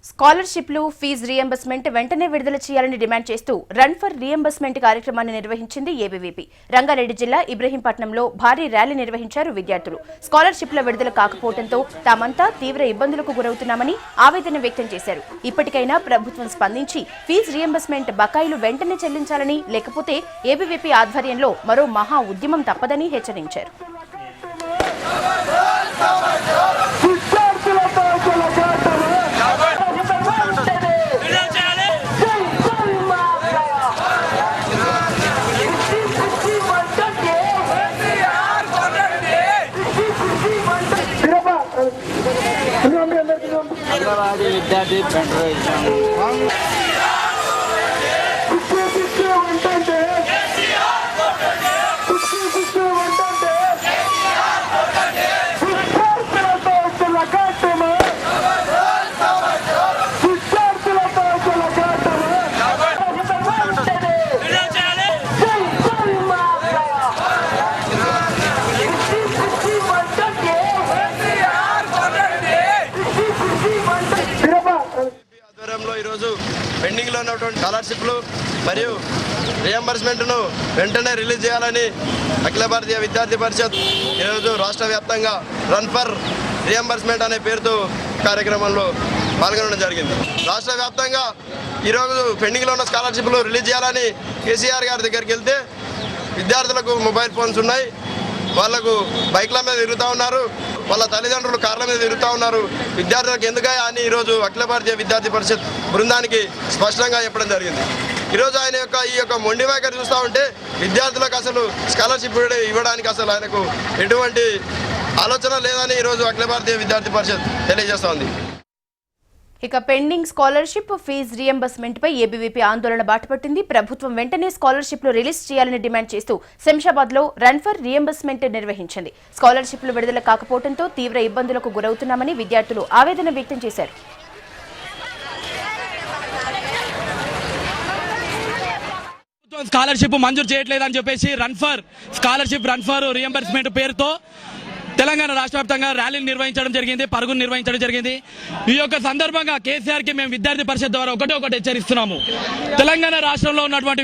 స్కాలర్షిప్లు fee reimbursement వెంటనే విడుదల చేయాలని డిమాండ్ చేస్తూ రన్ ఫర్ రీయింబర్స్మెంట్ కార్యక్రమాన్ని నిర్వహించింది ఏబీవీపీ. రంగారెడ్డి జిల్లా ఇబ్రహీంపట్నంలో భారీ ర్యాలీ నిర్వహించారు విద్యార్థులు. స్కాలర్షిప్ల విడుదల కాకపోవడంతో తామంతా తీవ్ర ఇబ్బందులకు గురవుతున్నామని ఆవేదన వ్యక్తం చేశారు. ఇప్పటికైనా ప్రభుత్వం స్పందించి ఫీజు రీయింబర్స్మెంట్ బకాయిలు వెంటనే చెల్లించాలని, లేకపోతే ఏబీవీపీ ఆధ్వర్యంలో మరో మహా ఉద్యమం తప్పదని హెచ్చరించారు. విద్యార్థి పెండింగ్లో ఉన్నటువంటి స్కాలర్షిప్లు మరియు రియంబర్స్మెంట్ను వెంటనే రిలీజ్ చేయాలని అఖిల భారతీయ విద్యార్థి పరిషత్ ఈరోజు రాష్ట్ర వ్యాప్తంగా రన్ ఫర్ రియంబర్స్మెంట్ అనే పేరుతో కార్యక్రమంలో పాల్గొనడం జరిగింది. రాష్ట్ర వ్యాప్తంగా ఈరోజు పెండింగ్లో ఉన్న స్కాలర్షిప్లు రిలీజ్ చేయాలని కేసీఆర్ గారి దగ్గరికి వెళ్తే విద్యార్థులకు మొబైల్ ఫోన్స్ ఉన్నాయి, వాళ్లకు బైక్ల మీద తిరుగుతూ ఉన్నారు, వాళ్ళ తల్లిదండ్రులు కార్ల మీద తిరుగుతూ ఉన్నారు. విద్యార్థులకు ఎందుకయ్యా అని ఈరోజు అఖిల భారతీయ విద్యార్థి పరిషత్ బృందానికి స్పష్టంగా చెప్పడం జరిగింది. ఈరోజు ఆయన ఈ యొక్క మొండి వైఖరి చూస్తూ ఉంటే విద్యార్థులకు అసలు స్కాలర్షిప్ ఇవ్వడానికి అసలు ఆయనకు ఎటువంటి ఆలోచన లేదని ఈరోజు అఖిల భారతీయ విద్యార్థి పరిషత్ తెలియజేస్తోంది. ఇక పెండింగ్ స్కాలర్షిప్ ఫీజు రీయింబర్స్మెంట్ పై ఏబీవీపీ ఆందోళన బాటపట్టింది. ప్రభుత్వం వెంటనే స్కాలర్షిప్లు రిలీజ్ చేయాలని డిమాండ్ చేస్తూ శంషాబాద్ లో రన్ ఫర్ రీయింబర్స్మెంట్ నిర్వహించింది. స్కాలర్షిప్లు విడుదల కాకపోవడంతో తీవ్ర ఇబ్బందులకు గురవుతున్నామని విద్యార్థులు ఆవేదన వ్యక్తం చేశారు. స్కాలర్షిప్ మంజూరు చేయట్లేదని చెప్పేసి రన్ ఫర్ రీయింబర్స్మెంట్ పేరుతో తెలంగాణ రాష్ట్ర వ్యాప్తంగా ర్యాలీని నిర్వహించడం జరిగింది, పరుగును నిర్వహించడం జరిగింది. ఈ యొక్క సందర్భంగా కేసీఆర్ కి మేము విద్యార్థి పరిషత్ ద్వారా ఒకటి హెచ్చరిస్తున్నాము. తెలంగాణ రాష్ట్రంలో ఉన్నటువంటి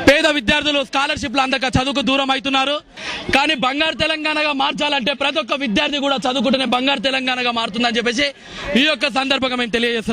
పేద విద్యార్థులు స్కాలర్షిప్లు అందక చదువుకు దూరం అవుతున్నారు. కానీ బంగారు తెలంగాణగా మార్చాలంటే ప్రతి ఒక్క విద్యార్థి కూడా చదువుకుంటేనే బంగారు తెలంగాణగా మారుతుందని చెప్పేసి ఈ యొక్క సందర్భంగా మేము తెలియజేస్తున్నాం.